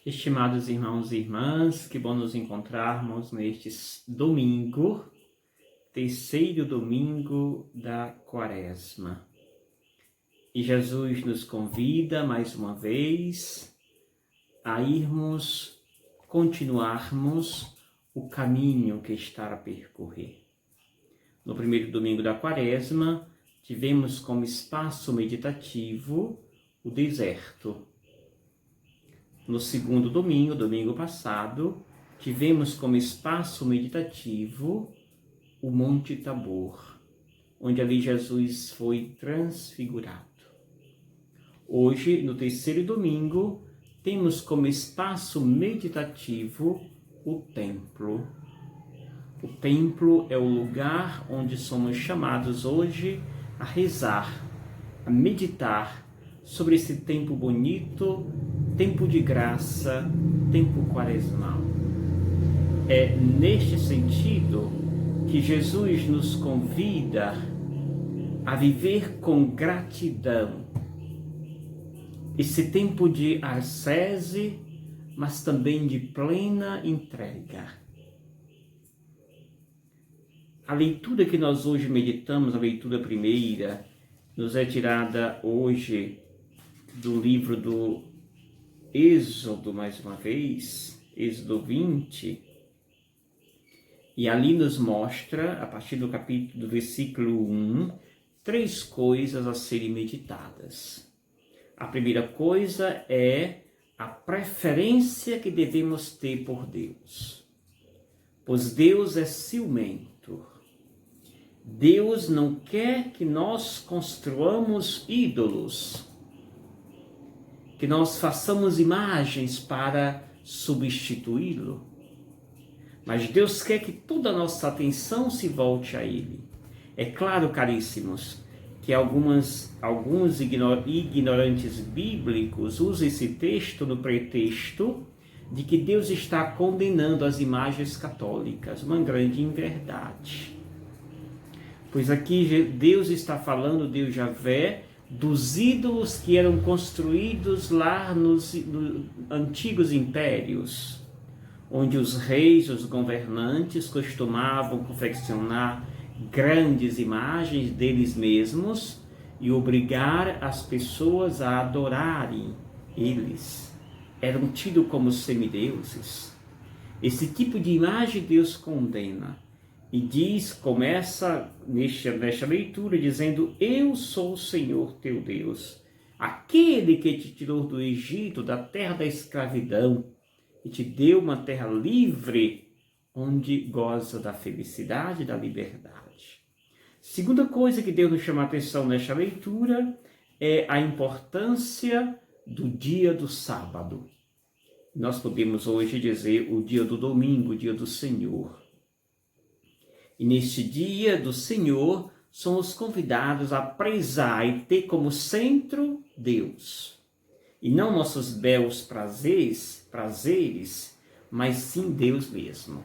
Estimados irmãos e irmãs, que bom nos encontrarmos neste domingo, terceiro domingo da Quaresma. E Jesus nos convida mais uma vez a continuarmos o caminho que está a percorrer. No primeiro domingo da Quaresma, tivemos como espaço meditativo o deserto. No segundo domingo, domingo passado, tivemos como espaço meditativo o Monte Tabor, onde ali Jesus foi transfigurado. Hoje, no terceiro domingo, temos como espaço meditativo o templo. O templo é o lugar onde somos chamados hoje a rezar, a meditar sobre esse tempo bonito, tempo de graça, tempo quaresmal. É neste sentido que Jesus nos convida a viver com gratidão esse tempo de ascese, mas também de plena entrega. A leitura que nós hoje meditamos, a leitura primeira, nos é tirada hoje do livro do Êxodo, mais uma vez, Êxodo 20, e ali nos mostra, a partir do versículo 1, 3 coisas a serem meditadas. A primeira coisa é a preferência que devemos ter por Deus, pois Deus é ciumento. Deus não quer que nós construamos ídolos, que nós façamos imagens para substituí-lo. Mas Deus quer que toda a nossa atenção se volte a Ele. É claro, caríssimos, que alguns ignorantes bíblicos usam esse texto no pretexto de que Deus está condenando as imagens católicas, uma grande inverdade. Pois aqui Deus está falando, Deus Javé, dos ídolos que eram construídos lá nos antigos impérios, onde os reis, os governantes costumavam confeccionar grandes imagens deles mesmos e obrigar as pessoas a adorarem eles. Eram tidos como semideuses. Esse tipo de imagem Deus condena e começa nesta leitura dizendo: eu sou o Senhor teu Deus, aquele que te tirou do Egito, da terra da escravidão, e te deu uma terra livre, onde goza da felicidade e da liberdade. Segunda coisa que Deus nos chama a atenção nesta leitura é a importância do dia do sábado. Nós podemos hoje dizer o dia do domingo, o dia do Senhor. E neste dia do Senhor, somos convidados a prezar e ter como centro Deus. E não nossos belos prazeres, mas sim Deus mesmo.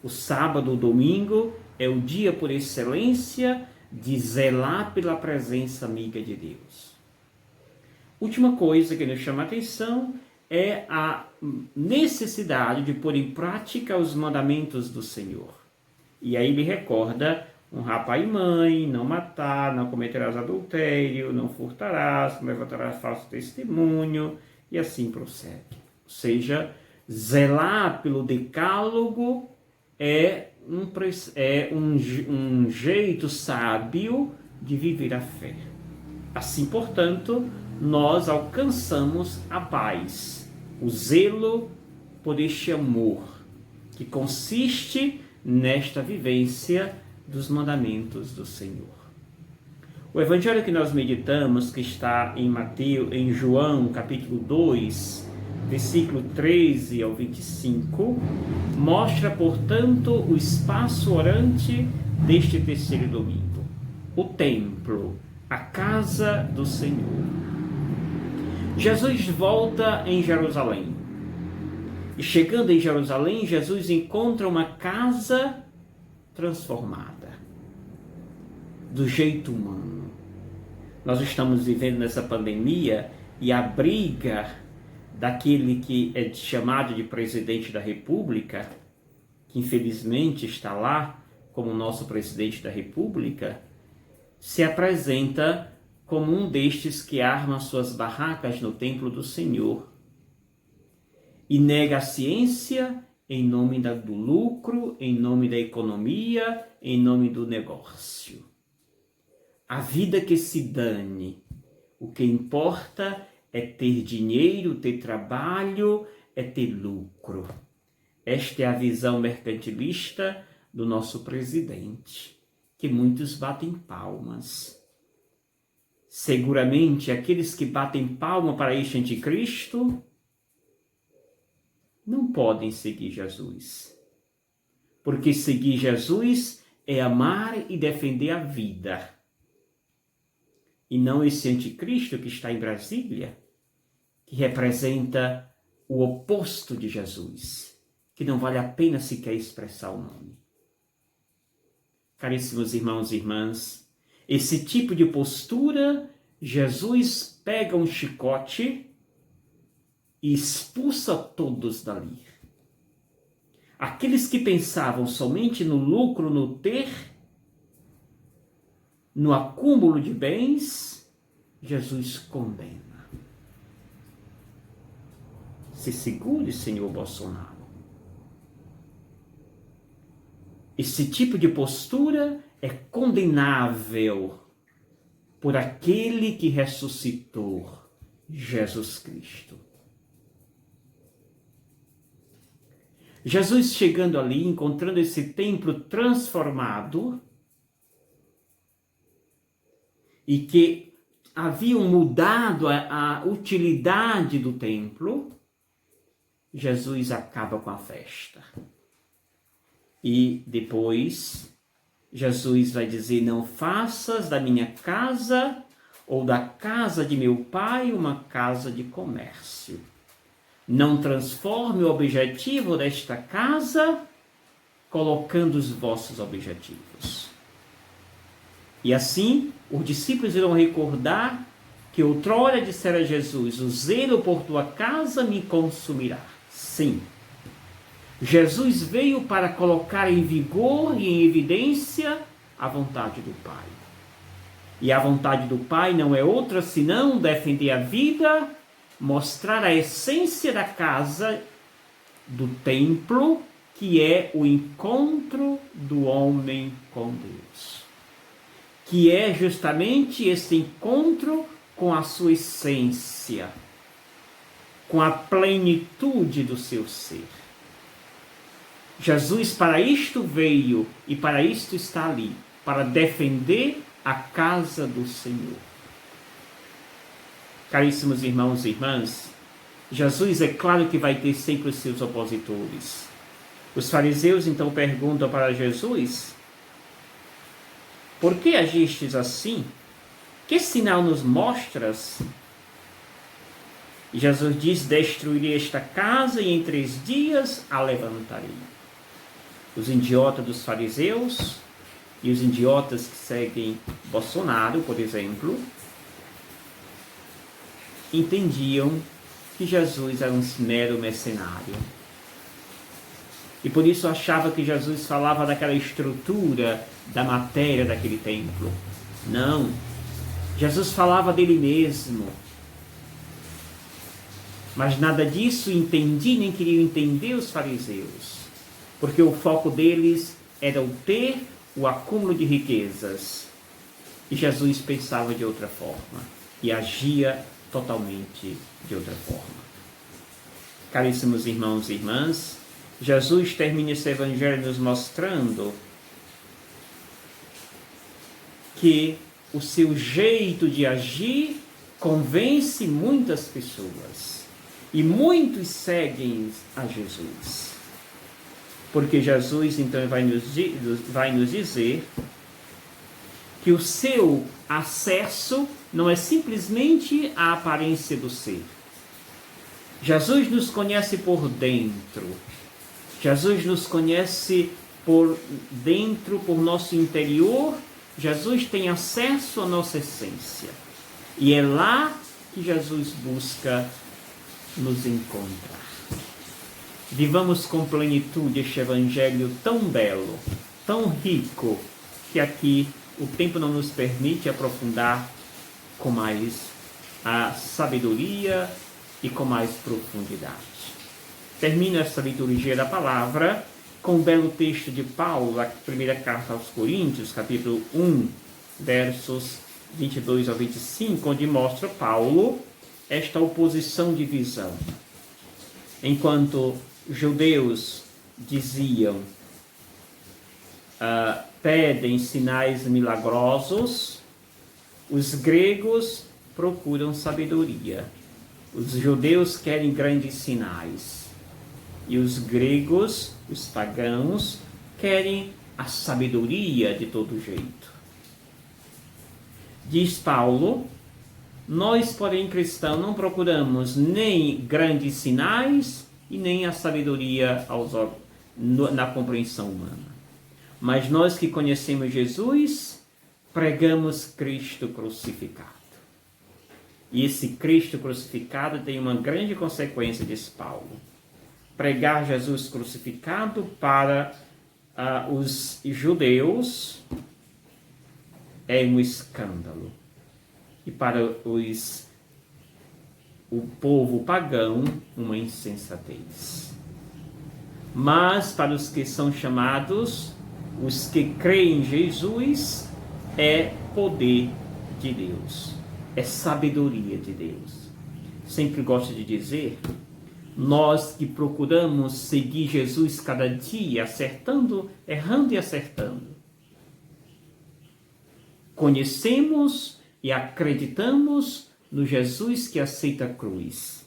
O sábado, o domingo, é o dia por excelência de zelar pela presença amiga de Deus. Última coisa que nos chama a atenção é a necessidade de pôr em prática os mandamentos do Senhor. E aí ele recorda: honrar pai e mãe, não matar, não cometerás adultério, não furtarás, não levantarás falso testemunho, e assim prossegue. Ou seja, zelar pelo decálogo é um jeito sábio de viver a fé. Assim, portanto, nós alcançamos a paz, o zelo por este amor, que consiste nesta vivência dos mandamentos do Senhor. O evangelho que nós meditamos, que está em João, capítulo 2, versículo 13 ao 25, mostra, portanto, o espaço orante deste terceiro domingo. O templo, a casa do Senhor. Jesus volta em Jerusalém. E chegando em Jerusalém, Jesus encontra uma casa transformada, do jeito humano. Nós estamos vivendo nessa pandemia e a briga daquele que é chamado de presidente da República, que infelizmente está lá como nosso presidente da República, se apresenta como um destes que arma suas barracas no templo do Senhor e nega a ciência em nome do lucro, em nome da economia, em nome do negócio. A vida que se dane. O que importa é ter dinheiro, ter trabalho, é ter lucro. Esta é a visão mercantilista do nosso presidente, que muitos batem palmas. Seguramente, aqueles que batem palma para este anticristo não podem seguir Jesus. Porque seguir Jesus é amar e defender a vida. E não esse anticristo que está em Brasília, que representa o oposto de Jesus, que não vale a pena sequer expressar o nome. Caríssimos irmãos e irmãs, esse tipo de postura, Jesus pega um chicote e expulsa todos dali. Aqueles que pensavam somente no lucro, no ter, no acúmulo de bens, Jesus condena. Se segure, senhor Bolsonaro. Esse tipo de postura é condenável por aquele que ressuscitou, Jesus Cristo. Jesus chegando ali, encontrando esse templo transformado e que haviam mudado a utilidade do templo, Jesus acaba com a festa. E depois, Jesus vai dizer, não faças da minha casa ou da casa de meu pai uma casa de comércio. Não transforme o objetivo desta casa colocando os vossos objetivos. E assim, os discípulos irão recordar que outrora dissera Jesus, o zelo por tua casa me consumirá. Sim, Jesus veio para colocar em vigor e em evidência a vontade do Pai. E a vontade do Pai não é outra senão defender a vida, mostrar a essência da casa, do templo, que é o encontro do homem com Deus. Que é justamente esse encontro com a sua essência, com a plenitude do seu ser. Jesus para isto veio e para isto está ali, para defender a casa do Senhor. Caríssimos irmãos e irmãs, Jesus é claro que vai ter sempre os seus opositores. Os fariseus então perguntam para Jesus, por que agistes assim? Que sinal nos mostras? E Jesus diz, destruirei esta casa e em 3 dias a levantarei. Os idiotas dos fariseus e os idiotas que seguem Bolsonaro, por exemplo, entendiam que Jesus era um mero mercenário. E por isso achava que Jesus falava daquela estrutura da matéria daquele templo. Não. Jesus falava dele mesmo. Mas nada disso entendi, nem queriam entender os fariseus. Porque o foco deles era o ter, o acúmulo de riquezas. E Jesus pensava de outra forma. E agia totalmente de outra forma. Caríssimos irmãos e irmãs, Jesus termina esse evangelho nos mostrando que o seu jeito de agir convence muitas pessoas. E muitos seguem a Jesus. Porque Jesus então vai nos dizer que o seu acesso não é simplesmente a aparência do ser. Jesus nos conhece por dentro. Jesus nos conhece por dentro, por nosso interior. Jesus tem acesso à nossa essência. E é lá que Jesus busca nos encontra. Vivamos com plenitude este evangelho tão belo, tão rico, que aqui o tempo não nos permite aprofundar com mais a sabedoria e com mais profundidade. Termino essa liturgia da palavra com um belo texto de Paulo, a primeira carta aos Coríntios, capítulo 1, versos 22 ao 25, onde mostra Paulo esta oposição de visão. Enquanto judeus diziam, pedem sinais milagrosos, os gregos procuram sabedoria. Os judeus querem grandes sinais. E os gregos, os pagãos, querem a sabedoria de todo jeito. Diz Paulo, nós, porém, cristãos, não procuramos nem grandes sinais e nem a sabedoria na compreensão humana. Mas nós que conhecemos Jesus, pregamos Cristo crucificado. E esse Cristo crucificado tem uma grande consequência, diz Paulo. Pregar Jesus crucificado para os judeus é um escândalo. E para o povo pagão, uma insensatez. Mas para os que são chamados, os que creem em Jesus, é poder de Deus, é sabedoria de Deus. Sempre gosto de dizer, nós que procuramos seguir Jesus cada dia, acertando, errando e acertando, conhecemos e acreditamos no Jesus que aceita a cruz.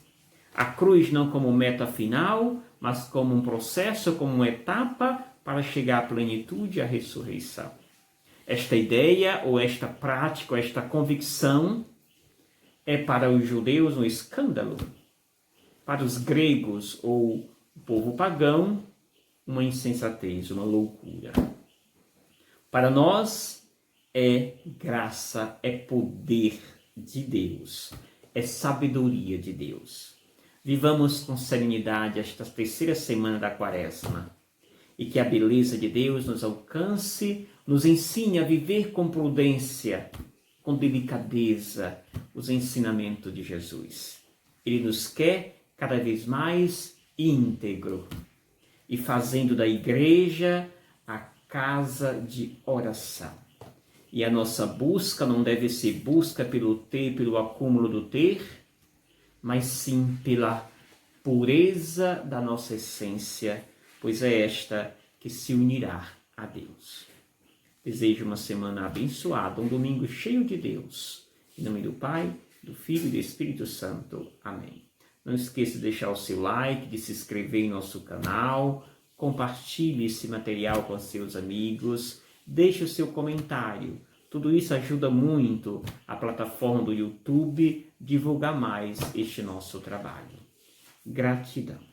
A cruz não como meta final, mas como um processo, como uma etapa para chegar à plenitude e à ressurreição. Esta ideia, ou esta prática, ou esta convicção, é para os judeus um escândalo. Para os gregos, ou o povo pagão, uma insensatez, uma loucura. Para nós, é graça, é poder de Deus, é sabedoria de Deus. Vivamos com serenidade esta terceira semana da Quaresma e que a beleza de Deus nos alcance, nos ensine a viver com prudência, com delicadeza, os ensinamentos de Jesus. Ele nos quer cada vez mais íntegro e fazendo da igreja a casa de oração. E a nossa busca não deve ser busca pelo ter, pelo acúmulo do ter, mas sim pela pureza da nossa essência, pois é esta que se unirá a Deus. Desejo uma semana abençoada, um domingo cheio de Deus. Em nome do Pai, do Filho e do Espírito Santo. Amém. Não esqueça de deixar o seu like, de se inscrever em nosso canal, compartilhe esse material com seus amigos, deixe o seu comentário. Tudo isso ajuda muito a plataforma do YouTube divulgar mais este nosso trabalho. Gratidão.